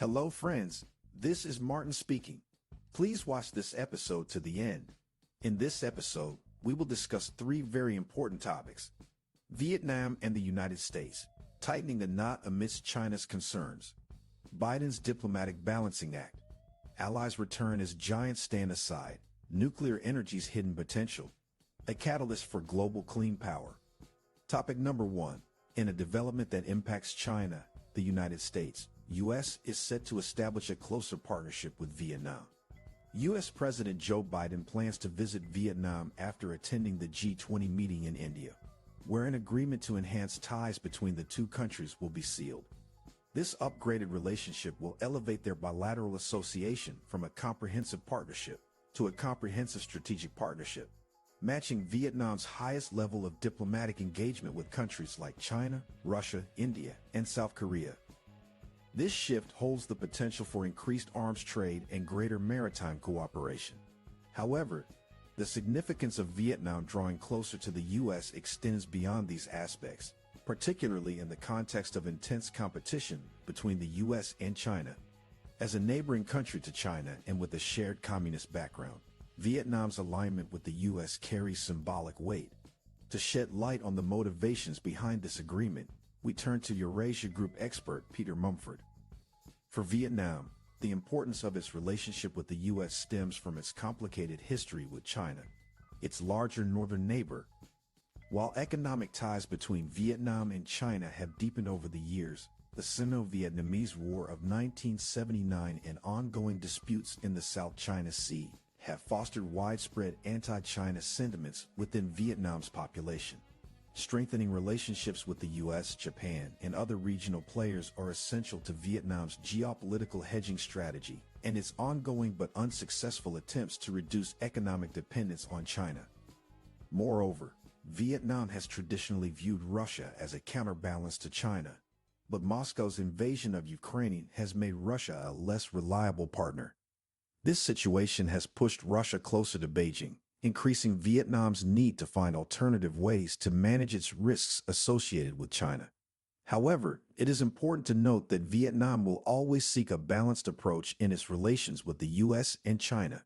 Hello, friends. This is Martin speaking. Please watch this episode to the end. In this episode, we will discuss three very important topics: Vietnam and the United States, tightening the knot amidst China's concerns; Biden's diplomatic balancing act, allies return as giants stand aside; nuclear energy's hidden potential, a catalyst for global clean power. Topic number one. In a development that impacts China, the United States, U.S. is set to establish a closer partnership with Vietnam. U.S. President Joe Biden plans to visit Vietnam after attending the G20 meeting in India, where an agreement to enhance ties between the two countries will be sealed. This upgraded relationship will elevate their bilateral association from a comprehensive partnership to a comprehensive strategic partnership, matching Vietnam's highest level of diplomatic engagement with countries like China, Russia, India, and South Korea. This shift holds the potential for increased arms trade and greater maritime cooperation. However, the significance of Vietnam drawing closer to the U.S. extends beyond these aspects, particularly in the context of intense competition between the U.S. and China. As a neighboring country to China and with a shared communist background, Vietnam's alignment with the U.S. carries symbolic weight. To shed light on the motivations behind this agreement, we turn to Eurasia Group expert Peter Mumford. For Vietnam, the importance of its relationship with the U.S. stems from its complicated history with China, its larger northern neighbor. While economic ties between Vietnam and China have deepened over the years, the Sino-Vietnamese War of 1979 and ongoing disputes in the South China Sea have fostered widespread anti-China sentiments within Vietnam's population. Strengthening relationships with the U.S., Japan, and other regional players are essential to Vietnam's geopolitical hedging strategy and its ongoing but unsuccessful attempts to reduce economic dependence on China. Moreover, Vietnam has traditionally viewed Russia as a counterbalance to China, but Moscow's invasion of Ukraine has made Russia a less reliable partner. This situation has pushed Russia closer to Beijing, increasing Vietnam's need to find alternative ways to manage its risks associated with China. However, it is important to note that Vietnam will always seek a balanced approach in its relations with the U.S. and China.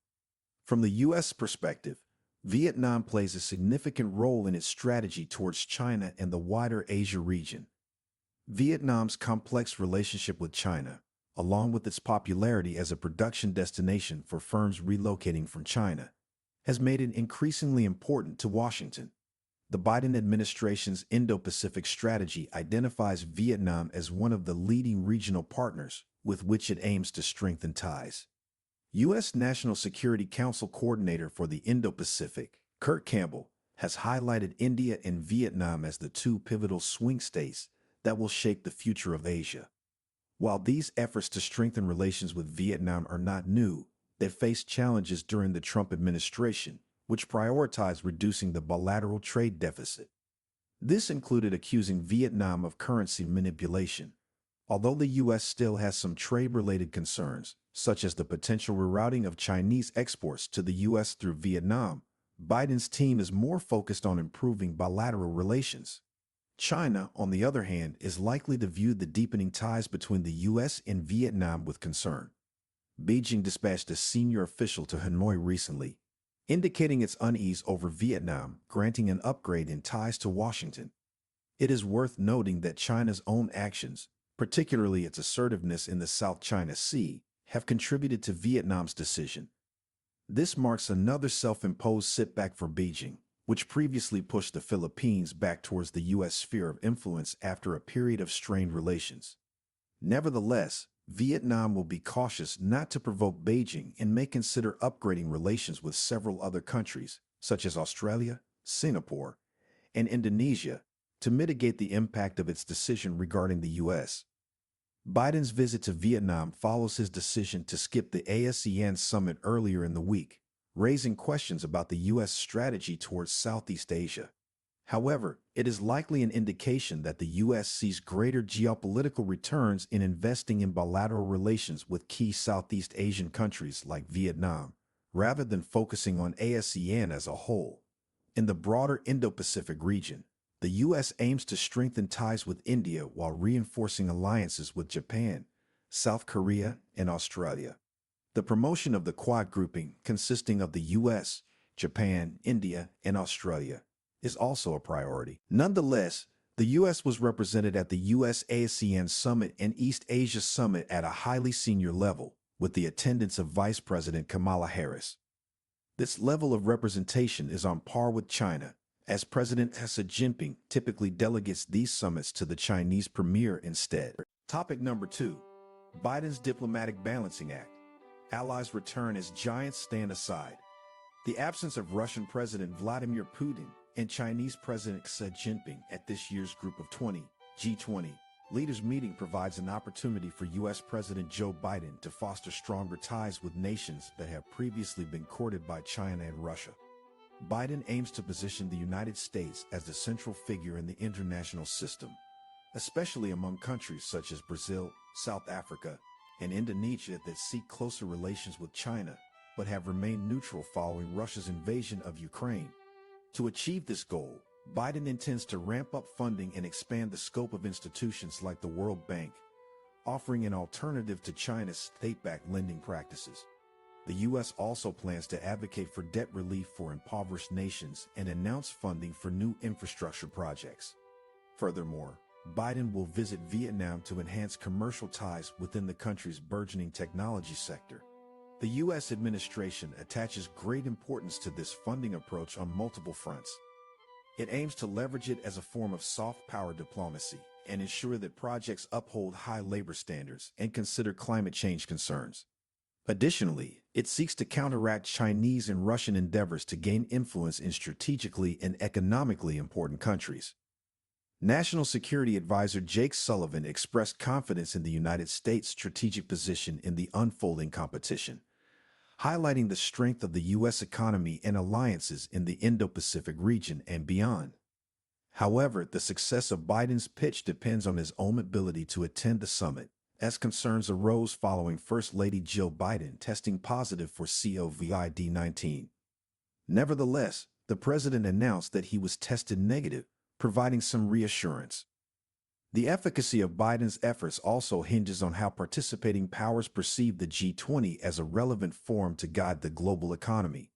From the U.S. perspective, Vietnam plays a significant role in its strategy towards China and the wider Asia region. Vietnam's complex relationship with China, along with its popularity as a production destination for firms relocating from China, has made it increasingly important to Washington. The Biden administration's Indo-Pacific strategy identifies Vietnam as one of the leading regional partners with which it aims to strengthen ties. U.S. National Security Council Coordinator for the Indo-Pacific, Kurt Campbell, has highlighted India and Vietnam as the two pivotal swing states that will shape the future of Asia. While these efforts to strengthen relations with Vietnam are not new, they faced challenges during the Trump administration, which prioritized reducing the bilateral trade deficit. This included accusing Vietnam of currency manipulation. Although the U.S. still has some trade-related concerns, such as the potential rerouting of Chinese exports to the U.S. through Vietnam, Biden's team is more focused on improving bilateral relations. China, on the other hand, is likely to view the deepening ties between the U.S. and Vietnam with concern. Beijing dispatched a senior official to Hanoi recently, indicating its unease over Vietnam granting an upgrade in ties to Washington. It is worth noting that China's own actions, particularly its assertiveness in the South China Sea, have contributed to Vietnam's decision. This marks another self-imposed setback for Beijing, which previously pushed the Philippines back towards the U.S. sphere of influence after a period of strained relations. Nevertheless, Vietnam will be cautious not to provoke Beijing and may consider upgrading relations with several other countries, such as Australia, Singapore, and Indonesia, to mitigate the impact of its decision regarding the U.S. Biden's visit to Vietnam follows his decision to skip the ASEAN summit earlier in the week, raising questions about the U.S. strategy towards Southeast Asia. However, it is likely an indication that the U.S. sees greater geopolitical returns in investing in bilateral relations with key Southeast Asian countries like Vietnam, rather than focusing on ASEAN as a whole. In the broader Indo-Pacific region, the U.S. aims to strengthen ties with India while reinforcing alliances with Japan, South Korea, and Australia. The promotion of the Quad grouping, consisting of the U.S., Japan, India, and Australia, is also a priority. Nonetheless, the U.S. was represented at the U.S.-ASEAN Summit and East Asia Summit at a highly senior level, with the attendance of Vice President Kamala Harris. This level of representation is on par with China, as President Xi Jinping typically delegates these summits to the Chinese premier instead. Topic number 2. Biden's Diplomatic Balancing Act. Allies return as giants stand aside. The absence of Russian President Vladimir Putin and Chinese President Xi Jinping at this year's Group of 20, G20, leaders meeting provides an opportunity for U.S. President Joe Biden to foster stronger ties with nations that have previously been courted by China and Russia. Biden aims to position the United States as the central figure in the international system, especially among countries such as Brazil, South Africa, and Indonesia that seek closer relations with China, but have remained neutral following Russia's invasion of Ukraine. To achieve this goal, Biden intends to ramp up funding and expand the scope of institutions like the World Bank, offering an alternative to China's state-backed lending practices. The U.S. also plans to advocate for debt relief for impoverished nations and announce funding for new infrastructure projects. Furthermore, Biden will visit Vietnam to enhance commercial ties within the country's burgeoning technology sector. The U.S. administration attaches great importance to this funding approach on multiple fronts. It aims to leverage it as a form of soft power diplomacy and ensure that projects uphold high labor standards and consider climate change concerns. Additionally, it seeks to counteract Chinese and Russian endeavors to gain influence in strategically and economically important countries. National Security Advisor Jake Sullivan expressed confidence in the United States' strategic position in the unfolding competition, highlighting the strength of the U.S. economy and alliances in the Indo-Pacific region and beyond. However, the success of Biden's pitch depends on his own ability to attend the summit, as concerns arose following First Lady Jill Biden testing positive for COVID-19. Nevertheless, the president announced that he was tested negative, providing some reassurance. The efficacy of Biden's efforts also hinges on how participating powers perceive the G20 as a relevant forum to guide the global economy.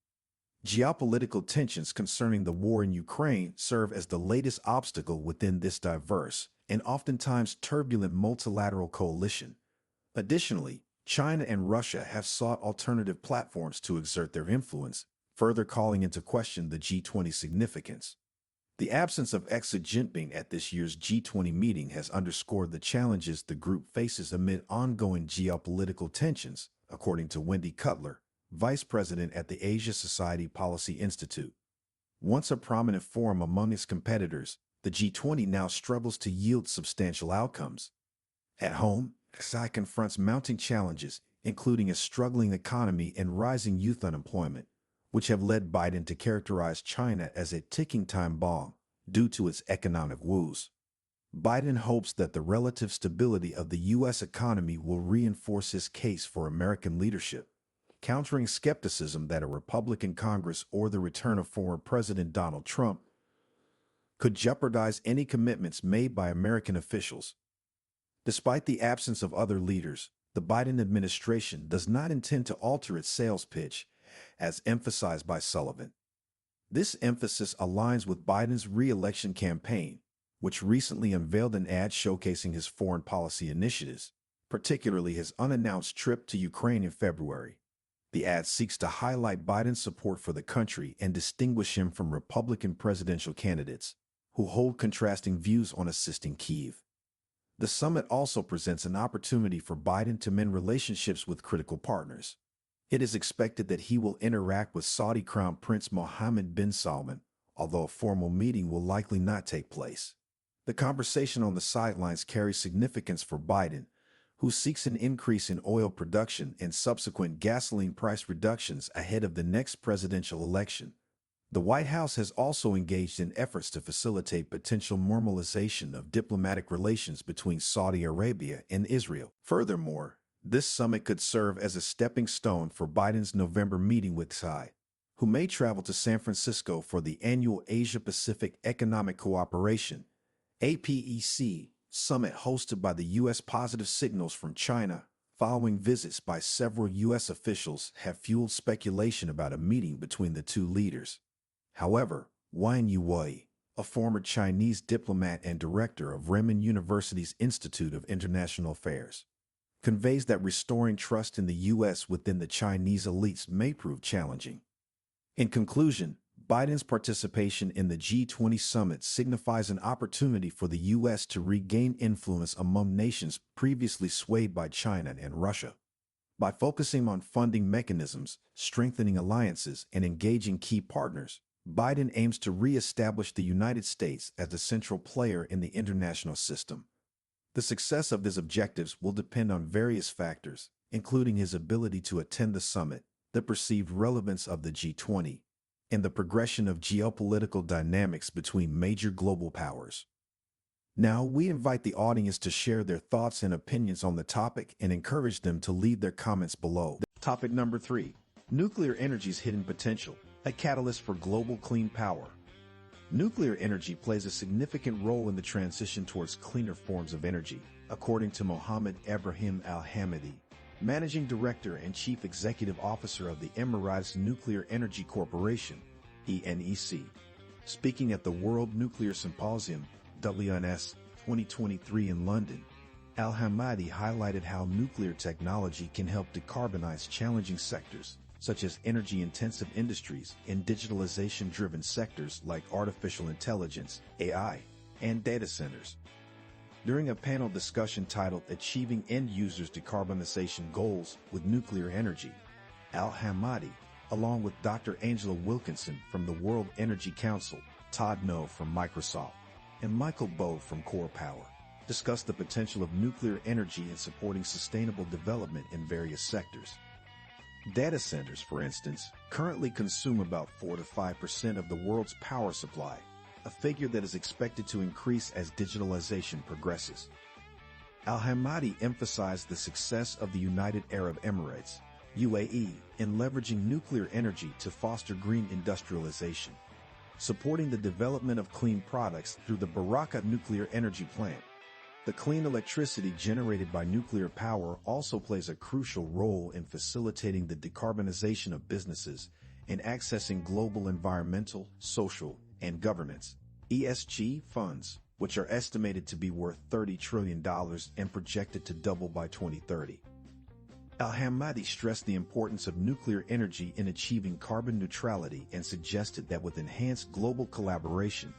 Geopolitical tensions concerning the war in Ukraine serve as the latest obstacle within this diverse and oftentimes turbulent multilateral coalition. Additionally, China and Russia have sought alternative platforms to exert their influence, further calling into question the G20's significance. The absence of Xi Jinping at this year's G20 meeting has underscored the challenges the group faces amid ongoing geopolitical tensions, according to Wendy Cutler, vice president at the Asia Society Policy Institute. Once a prominent forum among its competitors, the G20 now struggles to yield substantial outcomes. At home, Xi confronts mounting challenges, including a struggling economy and rising youth unemployment, which have led Biden to characterize China as a ticking time bomb due to its economic woes. Biden hopes that the relative stability of the U.S. economy will reinforce his case for American leadership, countering skepticism that a Republican Congress or the return of former President Donald Trump could jeopardize any commitments made by American officials. Despite the absence of other leaders, the Biden administration does not intend to alter its sales pitch, as emphasized by Sullivan. This emphasis aligns with Biden's re-election campaign, which recently unveiled an ad showcasing his foreign policy initiatives, particularly his unannounced trip to Ukraine in February. The ad seeks to highlight Biden's support for the country and distinguish him from Republican presidential candidates, who hold contrasting views on assisting Kyiv. The summit also presents an opportunity for Biden to mend relationships with critical partners. It is expected that he will interact with Saudi Crown Prince Mohammed bin Salman, although a formal meeting will likely not take place. The conversation on the sidelines carries significance for Biden, who seeks an increase in oil production and subsequent gasoline price reductions ahead of the next presidential election. The White House has also engaged in efforts to facilitate potential normalization of diplomatic relations between Saudi Arabia and Israel. Furthermore, this summit could serve as a stepping stone for Biden's November meeting with Xi, who may travel to San Francisco for the annual Asia-Pacific Economic Cooperation (APEC) summit hosted by the U.S. Positive signals from China, following visits by several U.S. officials have fueled speculation about a meeting between the two leaders. However, Wang Yuwei, a former Chinese diplomat and director of Renmin University's Institute of International Affairs, conveys that restoring trust in the U.S. within the Chinese elites may prove challenging. In conclusion, Biden's participation in the G20 summit signifies an opportunity for the U.S. to regain influence among nations previously swayed by China and Russia. By focusing on funding mechanisms, strengthening alliances, and engaging key partners, Biden aims to re-establish the United States as the central player in the international system. The success of his objectives will depend on various factors, including his ability to attend the summit, the perceived relevance of the G20, and the progression of geopolitical dynamics between major global powers. Now, we invite the audience to share their thoughts and opinions on the topic and encourage them to leave their comments below. Topic number 3. Nuclear energy's hidden potential, a catalyst for global clean power. Nuclear energy plays a significant role in the transition towards cleaner forms of energy, according to Mohammed Ebrahim Al-Hamidi, Managing Director and Chief Executive Officer of the Emirates Nuclear Energy Corporation, UnS. Speaking at the World Nuclear Symposium, UnS, 2023 in London, Al-Hamidi highlighted how nuclear technology can help decarbonize challenging sectors, such as energy-intensive industries and digitalization-driven sectors like artificial intelligence, AI, and data centers. During a panel discussion titled Achieving End Users' Decarbonization Goals with Nuclear Energy, Al-Hamidi, along with Dr. Angela Wilkinson from the World Energy Council, Todd No from Microsoft, and Michael Bowe from Core Power, discussed the potential of nuclear energy in supporting sustainable development in various sectors. Data centers, for instance, currently consume about 4 to 5% of the world's power supply, a figure that is expected to increase as digitalization progresses. Al-Hamidi emphasized the success of the United Arab Emirates, UAE, in leveraging nuclear energy to foster green industrialization, supporting the development of clean products through the Barakah nuclear energy plant. The clean electricity generated by nuclear power also plays a crucial role in facilitating the decarbonization of businesses and accessing global environmental, social, and governance (ESG) funds, which are estimated to be worth $30 trillion and projected to double by 2030. Al-Hamidi stressed the importance of nuclear energy in achieving carbon neutrality and suggested that with enhanced global collaboration,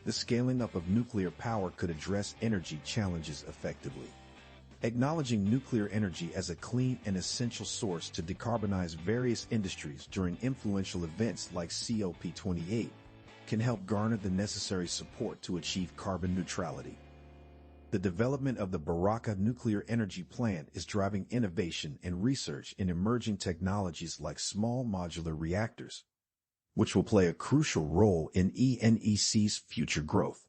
the scaling up of nuclear power could address energy challenges effectively. Acknowledging nuclear energy as a clean and essential source to decarbonize various industries during influential events like COP28 can help garner the necessary support to achieve carbon neutrality. The development of the Barakah nuclear energy plant is driving innovation and research in emerging technologies like small modular reactors, which will play a crucial role in UnS's future growth.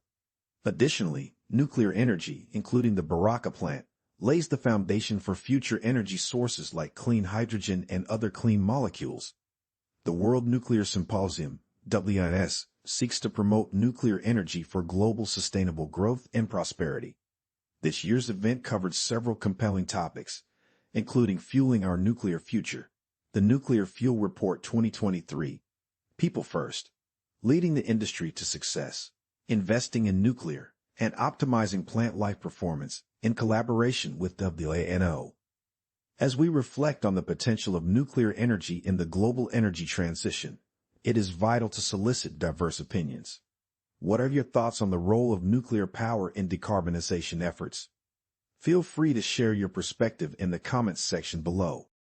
Additionally, nuclear energy, including the Barakah plant, lays the foundation for future energy sources like clean hydrogen and other clean molecules. The World Nuclear Symposium, UnS, seeks to promote nuclear energy for global sustainable growth and prosperity. This year's event covered several compelling topics, including Fueling Our Nuclear Future, the Nuclear Fuel Report 2023, People First, Leading the Industry to Success, Investing in Nuclear, and Optimizing Plant Life Performance in collaboration with WNO. As we reflect on the potential of nuclear energy in the global energy transition, it is vital to solicit diverse opinions. What are your thoughts on the role of nuclear power in decarbonization efforts? Feel free to share your perspective in the comments section below.